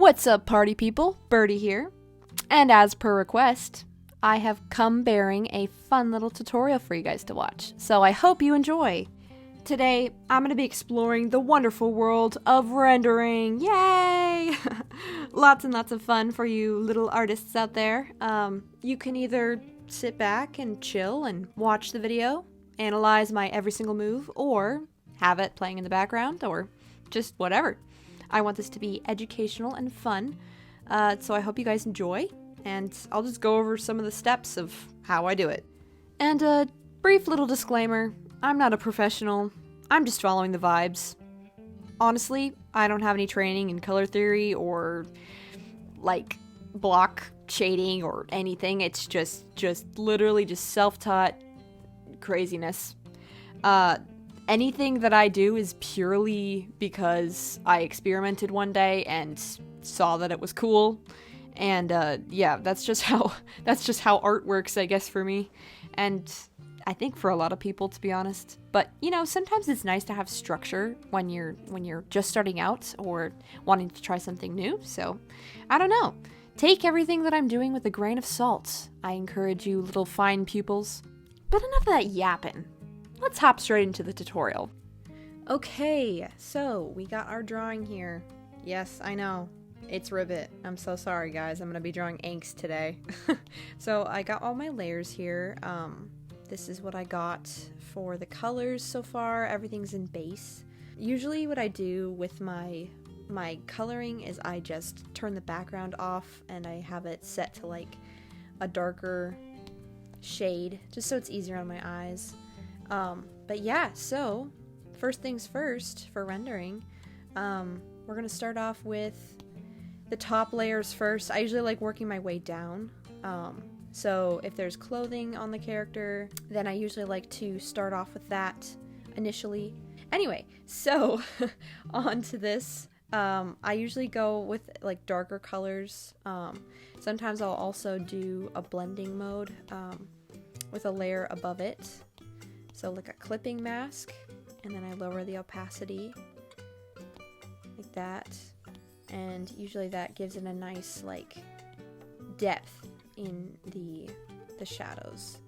What's up, party people? Birdie here. And as per request, I have come bearing a fun little tutorial for you guys to watch, so I hope you enjoy. Today, I'm going to be exploring the wonderful world of rendering. Yay! Lots and lots of fun for you little artists out there. You can either sit back and chill and watch the video, analyze my every single move, or have it playing in the background, or just whatever. I want this to be educational and fun, so I hope you guys enjoy, and I'll just go over some of the steps of how I do it. And a brief little disclaimer, I'm not a professional, I'm just following the vibes. Honestly, I don't have any training in color theory or, like, block shading or anything. It's just literally just self-taught craziness. Anything that I do is purely because I experimented one day and saw that it was cool. And yeah, that's just how art works, I guess, for me. And I think for a lot of people, to be honest. But you know, sometimes it's nice to have structure when you're just starting out or wanting to try something new. So, I don't know. Take everything that I'm doing with a grain of salt. I encourage you little fine pupils. But enough of that yapping. Let's hop straight into the tutorial. Okay, so we got our drawing here. Yes, I know. It's Ribbit. I'm so sorry, guys. I'm gonna be drawing angst today. So I got all my layers here. This is what I got for the colors so far. Everything's in base. Usually what I do with my coloring is I just turn the background off and I have it set to like a darker shade, just so it's easier on my eyes. But yeah, so first things first for rendering, we're gonna start off with the top layers first. I usually like working my way down. So if there's clothing on the character, then I usually like to start off with that initially. Anyway, so on to this. I usually go with like darker colors. Sometimes I'll also do a blending mode with a layer above it. So like a clipping mask, and then I lower the opacity like that, and usually that gives it a nice like depth in the shadows.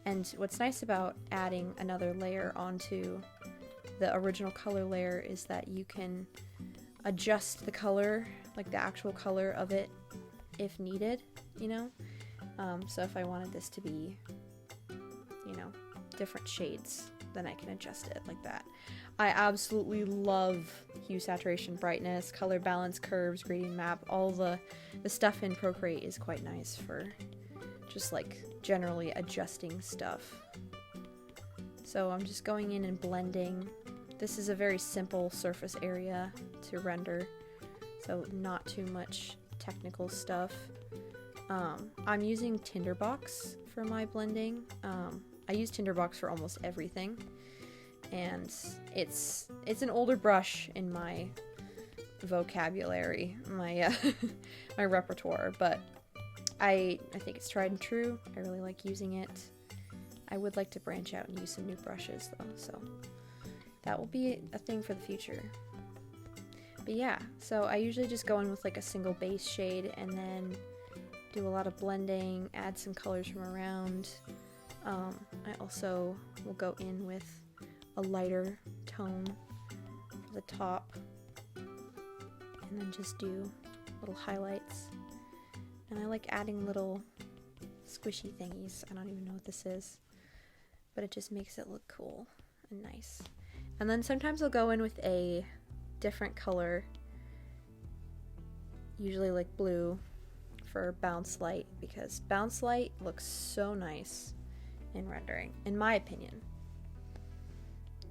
And what's nice about adding another layer onto the original color layer is that you can adjust the color, like the actual color of it, if needed, you know? So if I wanted this to be, you know, different shades, then I can adjust it like that. I absolutely love hue, saturation, brightness, color balance, curves, gradient map. All the stuff in Procreate is quite nice for just like generally adjusting stuff. So I'm just going in and blending. This is a very simple surface area to render, so not too much technical stuff. I'm using Tinderbox for my blending. I use Tinderbox for almost everything, and it's an older brush in my vocabulary, my my repertoire, but I think it's tried and true. I really like using it. I would like to branch out and use some new brushes though, so that will be a thing for the future. But yeah, so I usually just go in with like a single base shade and then do a lot of blending, add some colors from around. I also will go in with a lighter tone for the top, and then just do little highlights. And I like adding little squishy thingies. I don't even know what this is, but it just makes it look cool and nice. And then sometimes I'll go in with a different color, usually like blue, for bounce light, because bounce light looks so nice in rendering, in my opinion.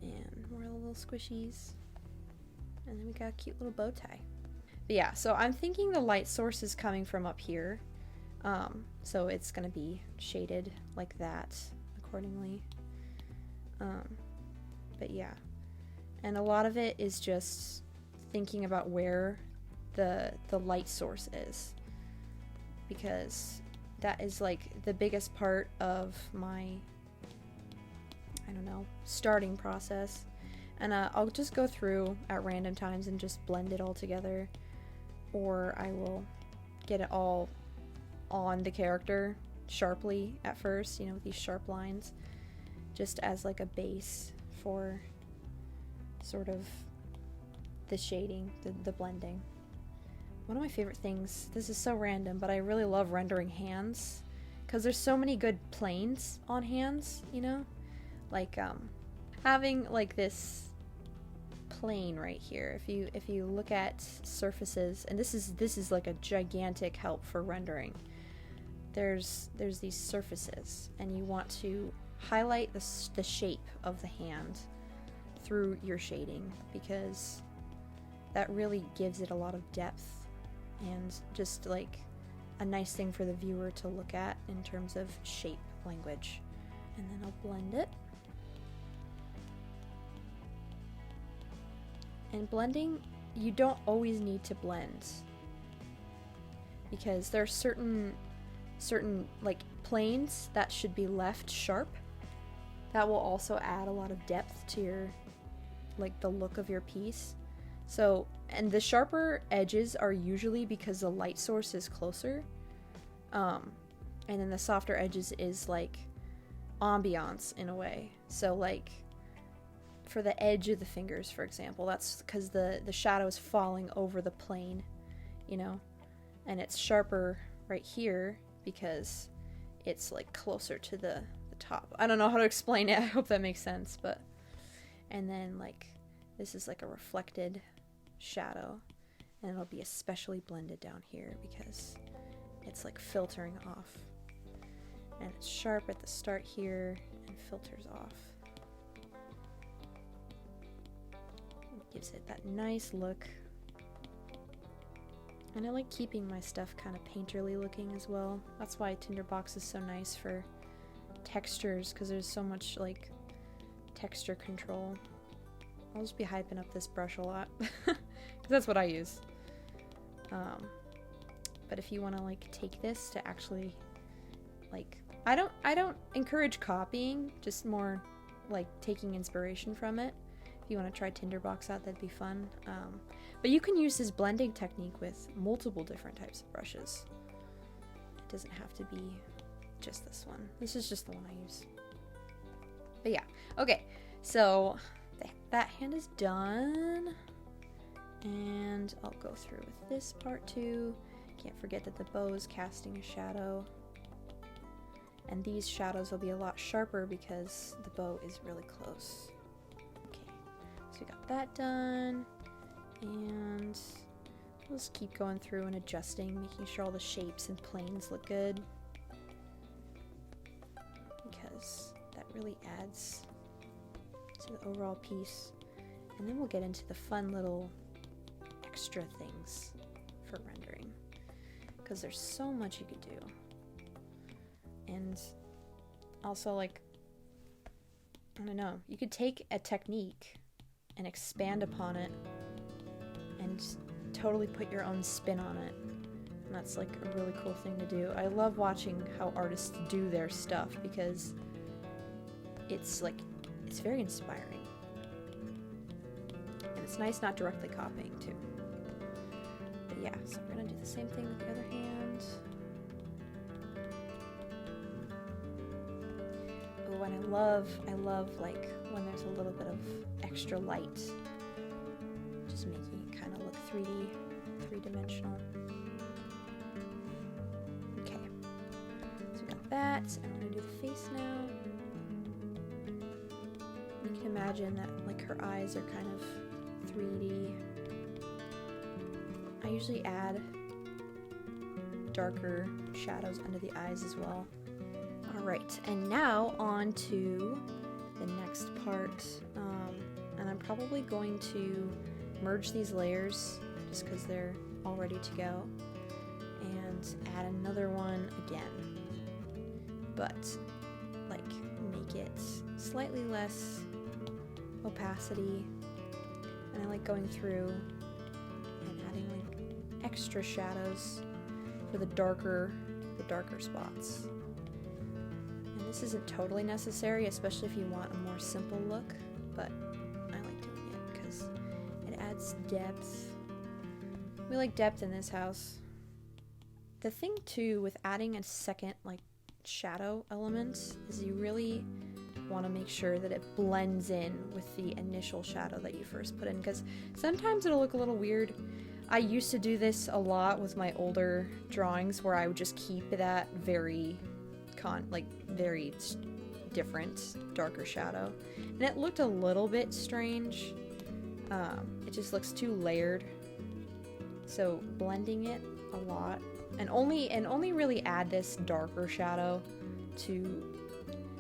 And more little squishies, and then we got a cute little bow tie. But yeah, so I'm thinking the light source is coming from up here, so it's gonna be shaded like that accordingly. But yeah, and a lot of it is just thinking about where the light source is, because that is like the biggest part of my, I don't know, starting process. And I'll just go through at random times and just blend it all together. or I will get it all on the character sharply at first, you know, with these sharp lines, just as like a base for sort of the shading, the blending. One of my favorite things, this is so random, but I really love rendering hands, because there's so many good planes on hands, you know? Like, having like this plane right here, if you look at surfaces, and this is like a gigantic help for rendering. There's these surfaces, and you want to highlight the shape of the hand through your shading, because that really gives it a lot of depth and just like a nice thing for the viewer to look at in terms of shape language. And then I'll blend it. And blending, you don't always need to blend, because there are certain like planes that should be left sharp. That will also add a lot of depth to your, like, the look of your piece. So, and the sharper edges are usually because the light source is closer, and then the softer edges is like ambiance in a way. So like for the edge of the fingers, for example, that's because the shadow is falling over the plane, you know, and it's sharper right here because it's like closer to the top. I don't know how to explain it. I hope that makes sense. But and then like this is like a reflected shadow, and it'll be especially blended down here because it's like filtering off, and it's sharp at the start here and filters off. It gives it that nice look. And I like keeping my stuff kind of painterly looking as well. That's why Tinderbox is so nice for textures, because there's so much like texture control. I'll just be hyping up this brush a lot because that's what I use. But if you want to like take this to actually like, I don't encourage copying, just more like taking inspiration from it. If you want to try Tinderbox out, that'd be fun. But you can use this blending technique with multiple different types of brushes. It doesn't have to be just this one. This is just the one I use. But yeah, okay, so that hand is done, and I'll go through with this part too. Can't forget that the bow is casting a shadow, and these shadows will be a lot sharper because the bow is really close. Okay, so we got that done, and we'll just keep going through and adjusting, making sure all the shapes and planes look good, because that really adds to the overall piece. And then we'll get into the fun little extra things for rendering, because there's so much you could do. And also, like, I don't know, you could take a technique and expand upon it and totally put your own spin on it. And that's like a really cool thing to do. I love watching how artists do their stuff, because it's like, it's very inspiring. And it's nice not directly copying too. But yeah, so we're gonna do the same thing with the other hand. Oh, and I love like when there's a little bit of extra light, just making it kind of look 3D, three-dimensional. Okay, so we got that, and we're gonna do the face now. You can imagine that like her eyes are kind of 3D. I usually add darker shadows under the eyes as well. Alright, and now on to the next part. And I'm probably going to merge these layers just because they're all ready to go, and add another one again. But like make it slightly less opacity, and I like going through and adding like extra shadows for the darker spots. And this isn't totally necessary, especially if you want a more simple look, but I like doing it because it adds depth. We like depth in this house. The thing too with adding a second like shadow element is you really want to make sure that it blends in with the initial shadow that you first put in, because sometimes it'll look a little weird. I used to do this a lot with my older drawings where I would just keep that very very different darker shadow, and it looked a little bit strange. It just looks too layered, so blending it a lot and only really add this darker shadow to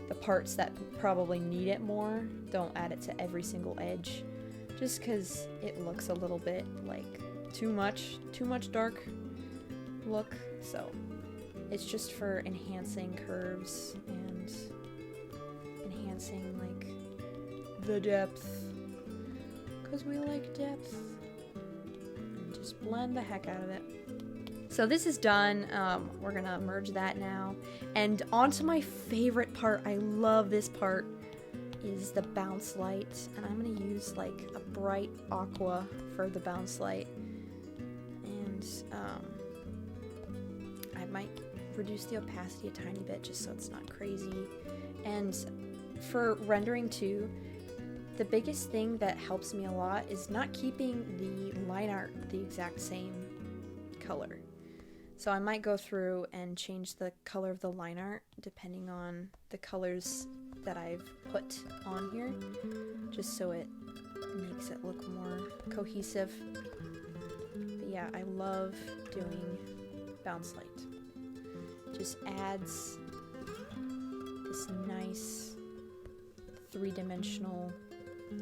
the parts that probably need it more. Don't add it to every single edge, just because it looks a little bit like too much dark look. So it's just for enhancing curves and enhancing like the depth, because we like depth, and just blend the heck out of it. So this is done. We're gonna merge that now, and onto my favorite part. I love this part, is the bounce light, and I'm gonna use like a bright aqua for the bounce light, and I might reduce the opacity a tiny bit just so it's not crazy. And for rendering too, the biggest thing that helps me a lot is not keeping the line art the exact same color. So I might go through and change the color of the line art depending on the colors that I've put on here, just so it makes it look more cohesive. But yeah, I love doing bounce light. Just adds this nice three-dimensional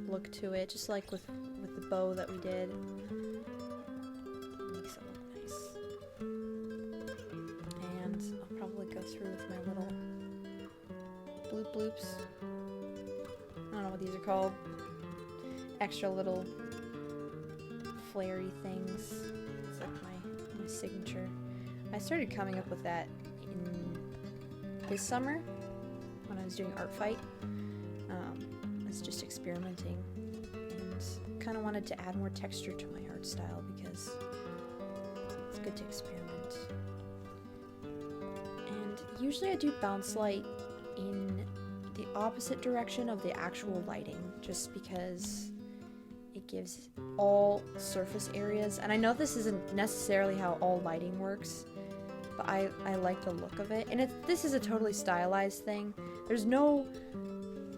look to it, just like with the bow that we did. Makes it look nice. And I'll probably go through with my little bloop bloops. I don't know what these are called. Extra little flary things. It's like my signature. I started coming up with that in this summer when I was doing Art Fight. I was just experimenting and kind of wanted to add more texture to my art style because it's good to experiment. And usually I do bounce light in the opposite direction of the actual lighting, just because it gives all surface areas, and I know this isn't necessarily how all lighting works, but I like the look of it. And this is a totally stylized thing. There's no,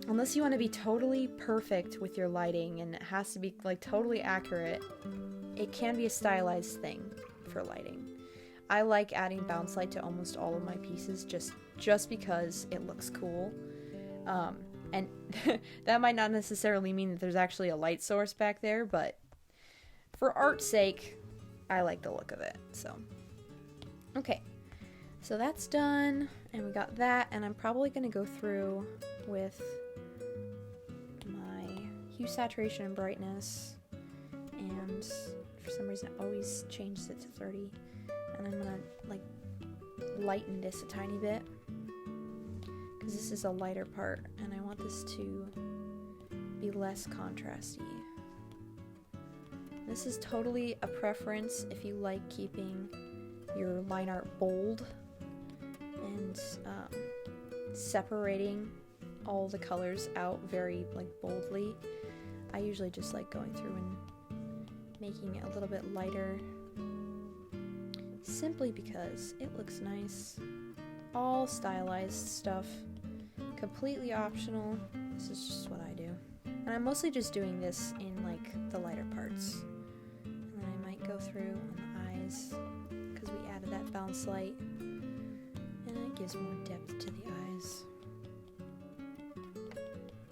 unless you want to be totally perfect with your lighting and it has to be like totally accurate, it can be a stylized thing for lighting. I like adding bounce light to almost all of my pieces just because it looks cool. And that might not necessarily mean that there's actually a light source back there, but for art's sake, I like the look of it. So, okay. So that's done, and we got that, and I'm probably going to go through with my hue, saturation, and brightness, and for some reason I always changed it to 30, and I'm going to like lighten this a tiny bit, because this is a lighter part, and I want this to be less contrasty. This is totally a preference if you like keeping your line art bold and separating all the colors out very like boldly. I usually just like going through and making it a little bit lighter, simply because it looks nice. All stylized stuff, completely optional. This is just what I do, and I'm mostly just doing this in like the lighter parts, and then I might go through on the eyes because we added that bounce light, and it gives more depth to the eyes.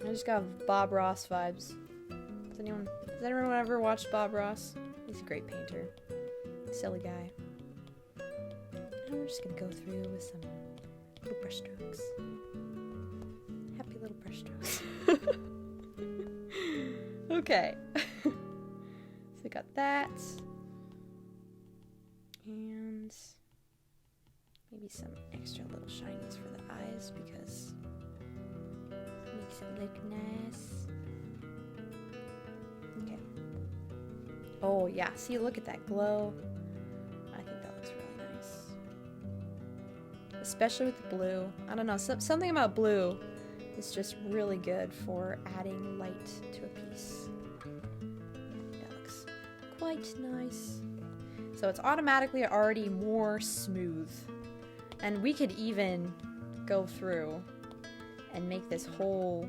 I just got Bob Ross vibes. Has anyone ever watched Bob Ross? He's a great painter. Silly guy. And we're just gonna go through with some little brush strokes. Happy little brush strokes. Okay. So we got that. And maybe some extra little shinies for the eyes because it makes it look nice. Okay. Oh yeah, see, look at that glow. especially with the blue. I don't know, something about blue is just really good for adding light to a piece. That looks quite nice. So it's automatically already more smooth. And we could even go through and make this whole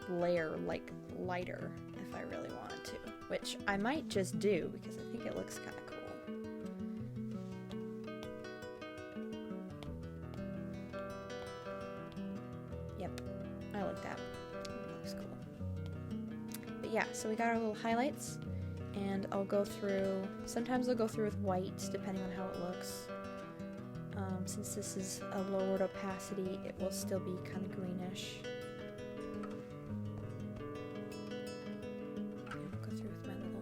layer like lighter if I really wanted to, which I might just do because I think it looks kind of cool. Yep, I like that. It looks cool. But yeah, so we got our little highlights, and I'll go through, sometimes I'll go through with white depending on how it looks. Since this is a lowered opacity, it will still be kind of greenish. I'll go through with my little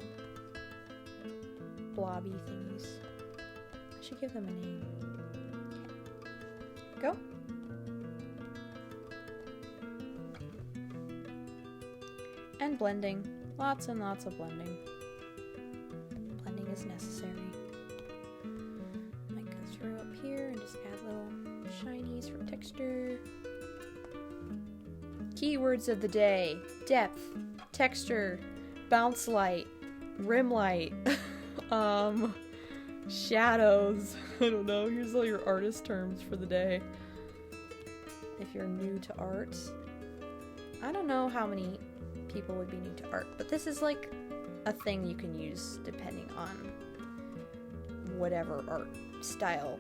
blobby thingies. I should give them a name. Okay. Go. And blending. Lots and lots of blending. Blending is necessary. Might go through up here and just add little shinies for texture. Keywords of the day: depth, texture, bounce light, rim light, shadows. I don't know. Here's all your artist terms for the day. If you're new to art, I don't know how many people would be new to art, but this is like a thing you can use depending on whatever art style,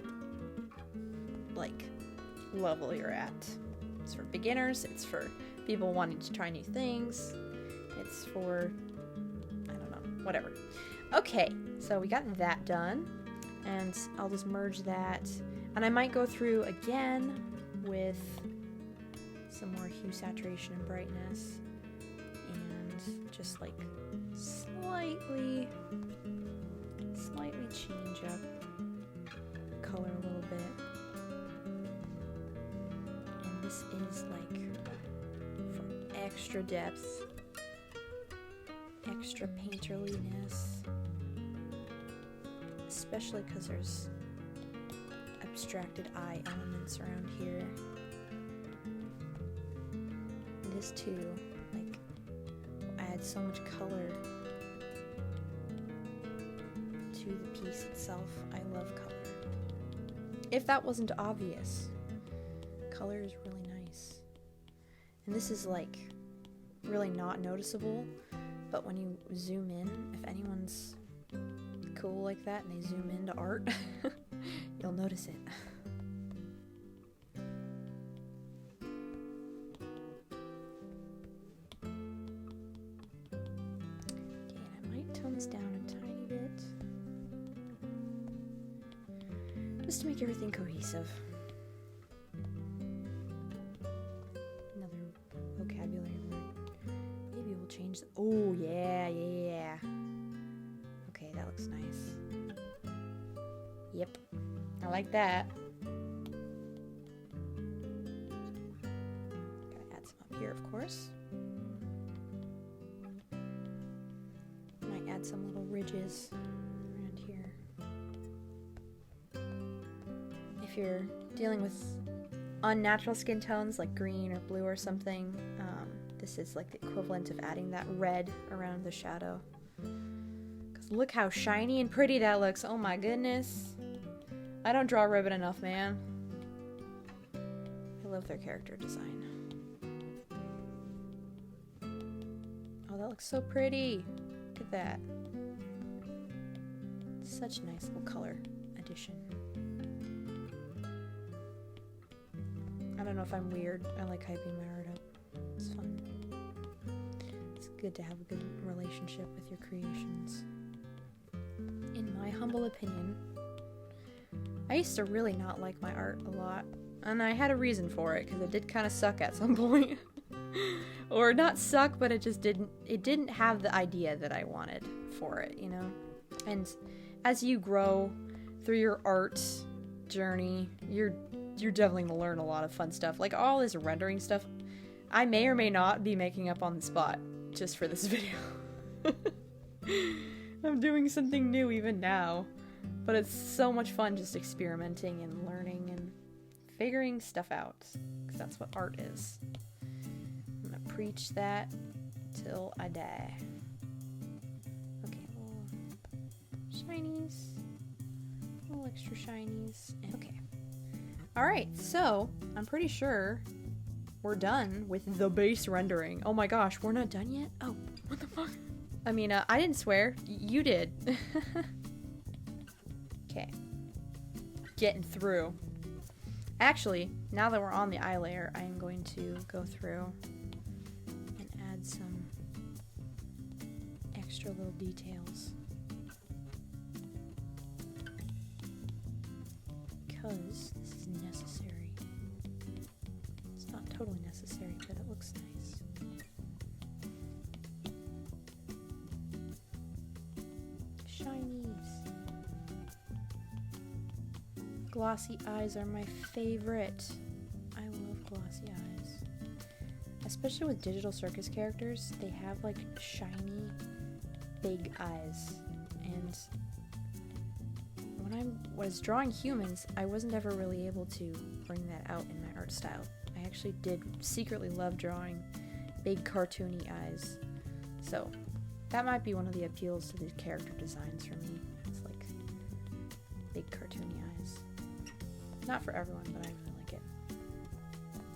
like, level you're at. It's for beginners, it's for people wanting to try new things, it's for, I don't know, whatever. Okay, so we got that done, and I'll just merge that, and I might go through again with some more hue, saturation, and brightness, and just like slightly change up the color a little bit. And this is like for extra depth, extra painterliness, especially because there's abstracted eye elements around here. This too, like, adds so much color to the piece itself. I love color. If that wasn't obvious, color is really nice. And this is like really not noticeable, but when you zoom in, if anyone's cool like that and they zoom into art, you'll notice it. Down a tiny bit just to make everything cohesive. Another vocabulary word. Maybe we'll change the, oh yeah. Okay, that looks nice. Yep, I like that. Gotta add some up here, of course. Add some little ridges around here. If you're dealing with unnatural skin tones like green or blue or something, this is like the equivalent of adding that red around the shadow. Because look how shiny and pretty that looks. Oh my goodness. I don't draw Ribbit enough, man. I love their character design. Oh, that looks so pretty. Look at that. Such a nice little color addition. I don't know if I'm weird. I like hyping my art up. It's fun. It's good to have a good relationship with your creations. In my humble opinion, I used to really not like my art a lot. And I had a reason for it, because it did kind of suck at some point. Or not suck, but it didn't have the idea that I wanted for it, you know? And as you grow through your art journey, you're definitely gonna learn a lot of fun stuff. Like all this rendering stuff, I may or may not be making up on the spot just for this video. I'm doing something new even now, but it's so much fun just experimenting and learning, and figuring stuff out, because that's what art is. I'm gonna preach that till I die. Okay, little shinies, little extra shinies, and okay. Alright, so I'm pretty sure we're done with the base rendering. Oh my gosh, we're not done yet? Oh, what the fuck? I mean, I didn't swear. You did. Okay. Getting through. Actually, now that we're on the eye layer, I am going to go through and add some extra little details. Because this is necessary. It's not totally necessary, but it looks nice. Shinies. Glossy eyes are my favorite. I love glossy eyes. Especially with Digital Circus characters, they have like shiny, big eyes. And when I was drawing humans, I wasn't ever really able to bring that out in my art style. I actually did secretly love drawing big cartoony eyes. So that might be one of the appeals to the character designs for me. It's like big cartoony eyes. Not for everyone, but I really like it.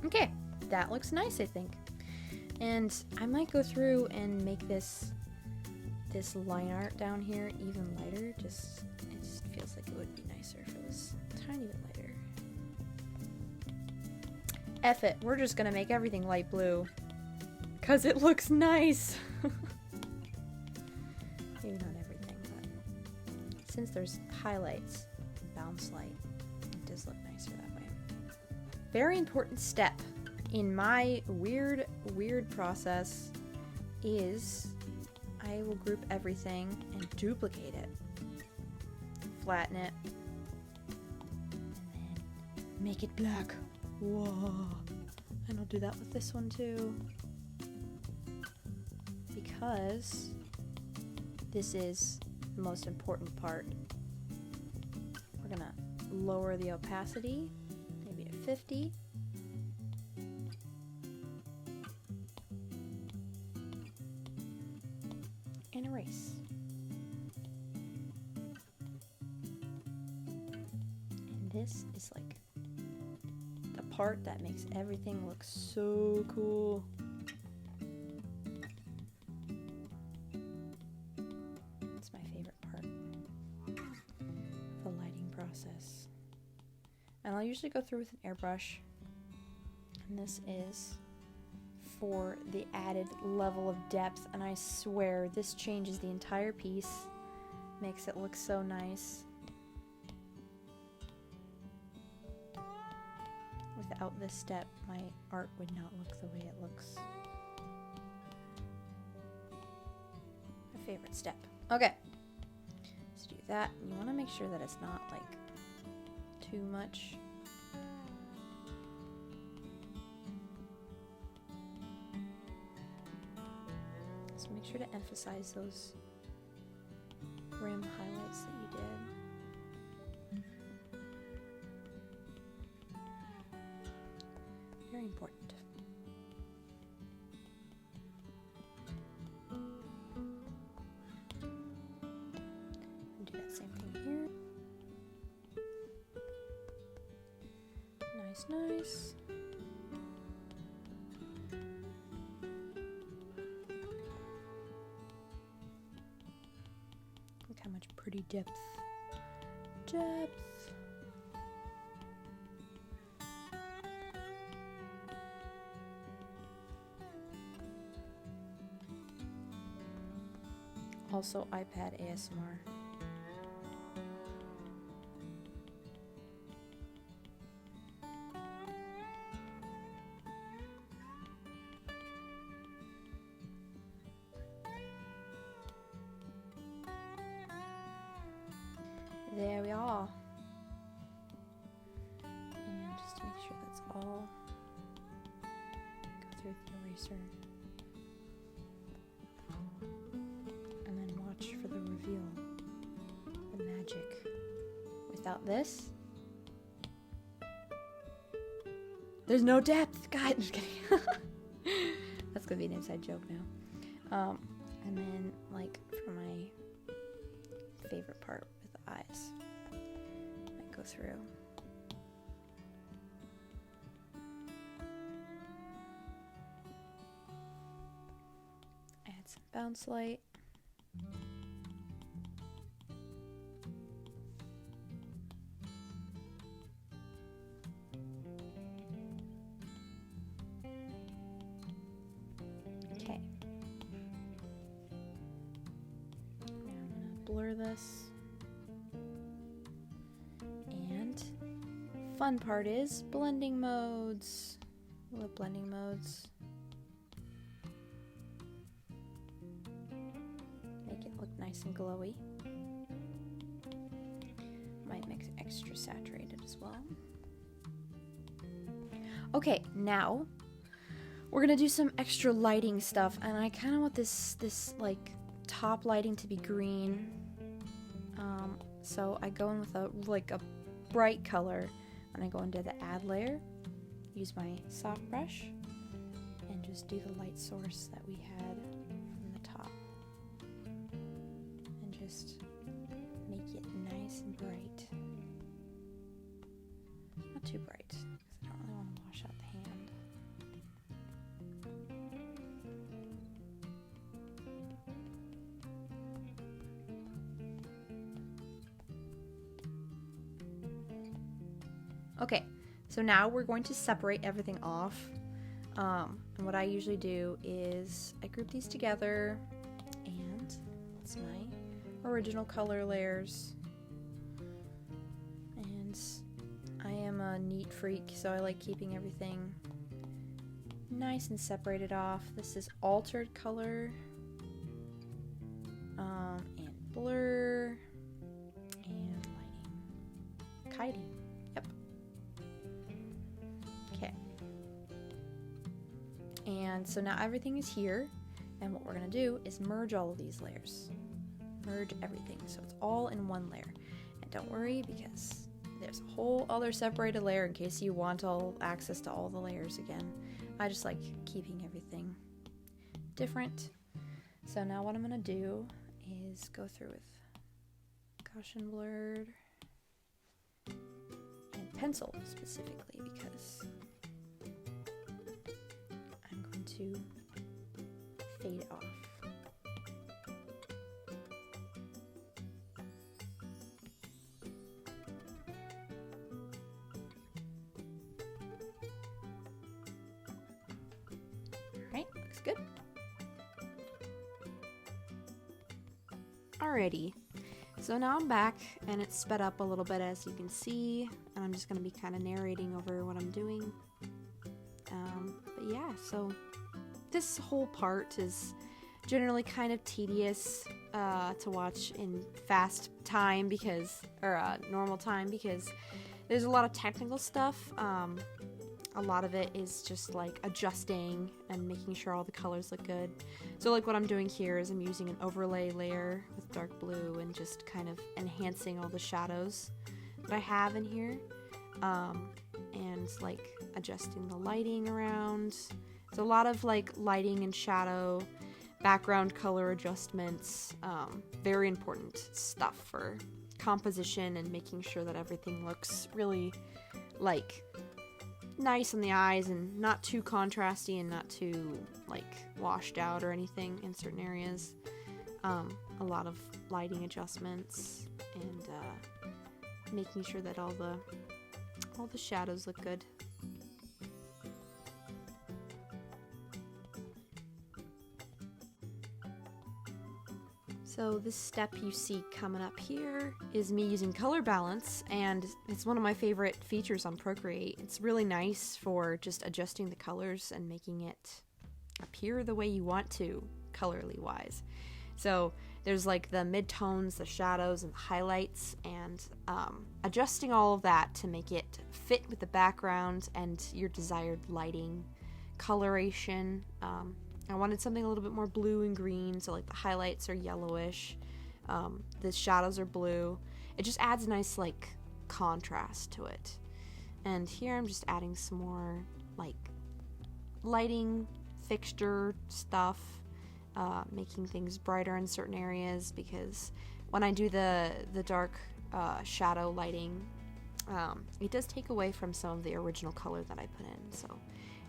Okay, that looks nice, I think. And I might go through and make this line art down here even lighter. It just feels like it would be nicer if it was a tiny bit lighter. F it, we're just gonna make everything light blue. Cause it looks nice! Maybe not everything, but since there's highlights, bounce light, it does look nicer that way. Very important step in my weird process is I will group everything and duplicate it. Flatten it. And then make it black. Whoa. And I'll do that with this one too. Because this is the most important part. We're gonna lower the opacity, maybe to 50. And erase. And this is like the part that makes everything look so cool. It's my favorite part. The lighting process. And I'll usually go through with an airbrush. And this is for the added level of depth, and I swear this changes the entire piece, makes it look so nice. Without this step, my art would not look the way it looks. My favorite step. Okay, let's do that. You want to make sure that it's not like too much. So make sure to emphasize those rim highlights that you did. Very important. And do that same thing here. Nice, nice. Look how much pretty depth. Depth. Also iPad ASMR. There we are. And just to make sure that's all, go through the eraser. And then watch for the reveal, the magic. Without this, There's no depth. God, just kidding. That's gonna be an inside joke now. And then, like, for my favorite part with the eyes, I go through. Add some bounce light. Okay. Now I'm gonna blur this. And fun part is blending modes. I love blending modes. Make it look nice and glowy. Might make it extra saturated as well. Okay, now we're gonna do some extra lighting stuff, and I kind of want this like top lighting to be green. So I go in with a bright color, and I go into the add layer, use my soft brush, and just do the light source that we had from the top, and just make it nice and bright. Not too bright, because I don't really want to wash out the hand. Okay, so now we're going to separate everything off. And what I usually do is I group these together, and it's my original color layers. And I am a neat freak, so I like keeping everything nice and separated off. This is altered color, and blur, and lighting, kiting. Yep. Okay. And so now everything is here, and what we're gonna do is merge all of these layers. Merge everything, so it's all in one layer. And don't worry, because there's a whole other separated layer in case you want all access to all the layers again. I just like keeping everything different. So now what I'm gonna do is go through with Gaussian blurred and pencil specifically, because I'm going to fade it off. Alright, looks good. Alrighty, so now I'm back, and it's sped up a little bit, as you can see, and I'm just going to be kind of narrating over what I'm doing. But yeah, so this whole part is generally kind of tedious to watch in fast time normal time, because there's a lot of technical stuff. A lot of it is just like adjusting and making sure all the colors look good. So like what I'm doing here is I'm using an overlay layer with dark blue and just kind of enhancing all the shadows that I have in here. And like adjusting the lighting around. It's a lot of like lighting and shadow, background color adjustments, very important stuff for composition and making sure that everything looks really like nice on the eyes and not too contrasty and not too like washed out or anything in certain areas. A lot of lighting adjustments and making sure that all the shadows look good. So this step you see coming up here is me using color balance, and it's one of my favorite features on Procreate. It's really nice for just adjusting the colors and making it appear the way you want to, colorly wise. So there's like the midtones, the shadows, and the highlights, and adjusting all of that to make it fit with the background and your desired lighting coloration. I wanted something a little bit more blue and green, so like the highlights are yellowish, the shadows are blue. It just adds a nice like contrast to it. And here I'm just adding some more like lighting fixture stuff, making things brighter in certain areas, because when I do the dark shadow lighting, it does take away from some of the original color that I put in, so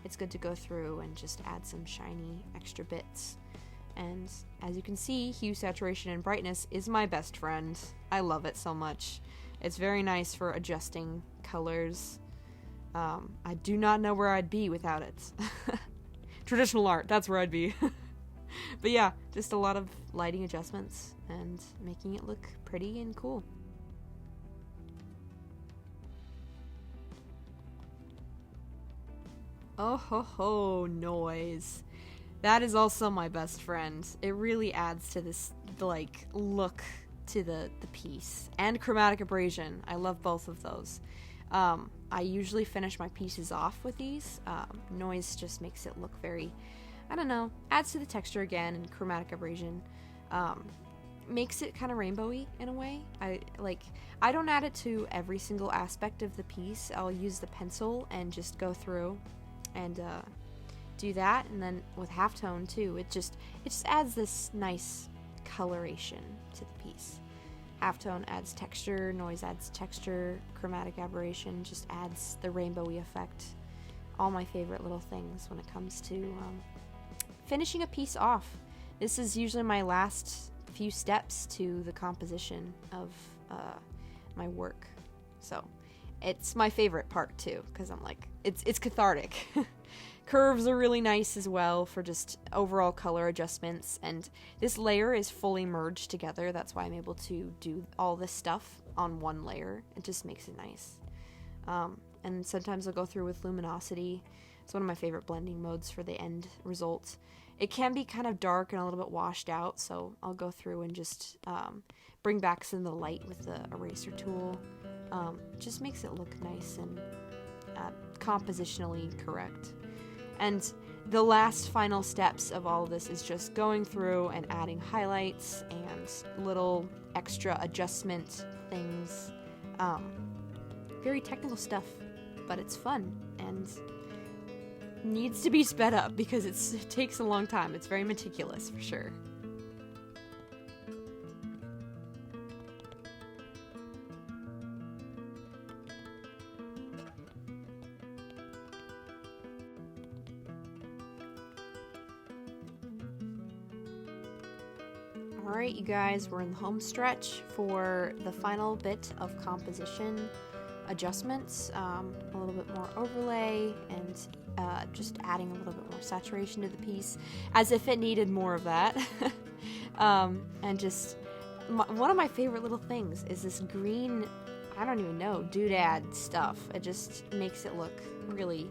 it's good to go through and just add some shiny extra bits. And as you can see, hue, saturation, and brightness is my best friend. I love it so much. It's very nice for adjusting colors. I do not know where I'd be without it. Traditional art, that's where I'd be. But yeah, just a lot of lighting adjustments and making it look pretty and cool. Oh ho ho, noise. That is also my best friend. It really adds to this, like, look to the piece. And chromatic abrasion. I love both of those. I usually finish my pieces off with these. Noise just makes it look very, I don't know, adds to the texture again, and chromatic abrasion makes it kind of rainbowy in a way. I don't add it to every single aspect of the piece. I'll use the pencil and just go through and do that, and then with halftone too, it just adds this nice coloration to the piece. Halftone adds texture, noise adds texture, chromatic aberration just adds the rainbowy effect. All my favorite little things when it comes to finishing a piece off. This is usually my last few steps to the composition of my work, so it's my favorite part too, because I'm like, it's cathartic. Curves are really nice as well for just overall color adjustments, and this layer is fully merged together. That's why I'm able to do all this stuff on one layer. It just makes it nice. And sometimes I'll go through with luminosity. It's one of my favorite blending modes for the end result. It can be kind of dark and a little bit washed out, so I'll go through and just bring back some of the light with the eraser tool. Just makes it look nice and compositionally correct. And the last final steps of all of this is just going through and adding highlights and little extra adjustment things. Very technical stuff, but it's fun and needs to be sped up because it takes a long time. It's very meticulous for sure. Alright, you guys, we're in the home stretch for the final bit of composition adjustments. A little bit more overlay and just adding a little bit more saturation to the piece, as if it needed more of that. And just, one of my favorite little things is this green, I don't even know, doodad stuff. It just makes it look really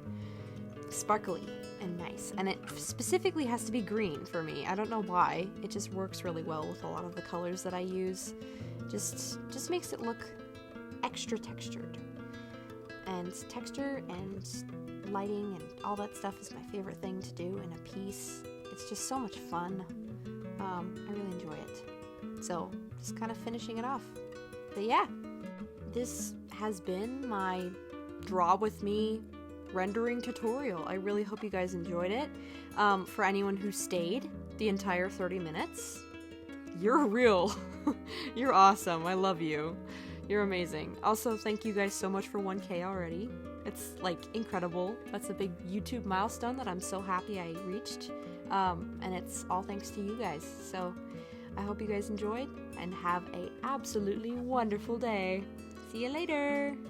sparkly and nice, and it specifically has to be green for me. I don't know why. It just works really well with a lot of the colors that I use. Just makes it look extra textured. And texture and lighting and all that stuff is my favorite thing to do in a piece. It's just so much fun. I really enjoy it. So just kind of finishing it off. But yeah, this has been my draw with me rendering tutorial. I really hope you guys enjoyed it. For anyone who stayed the entire 30 minutes, you're real. You're awesome. I love you. You're amazing. Also, thank you guys so much for 1K already. It's like incredible. That's a big YouTube milestone that I'm so happy I reached. And it's all thanks to you guys. So I hope you guys enjoyed and have a absolutely wonderful day. See you later.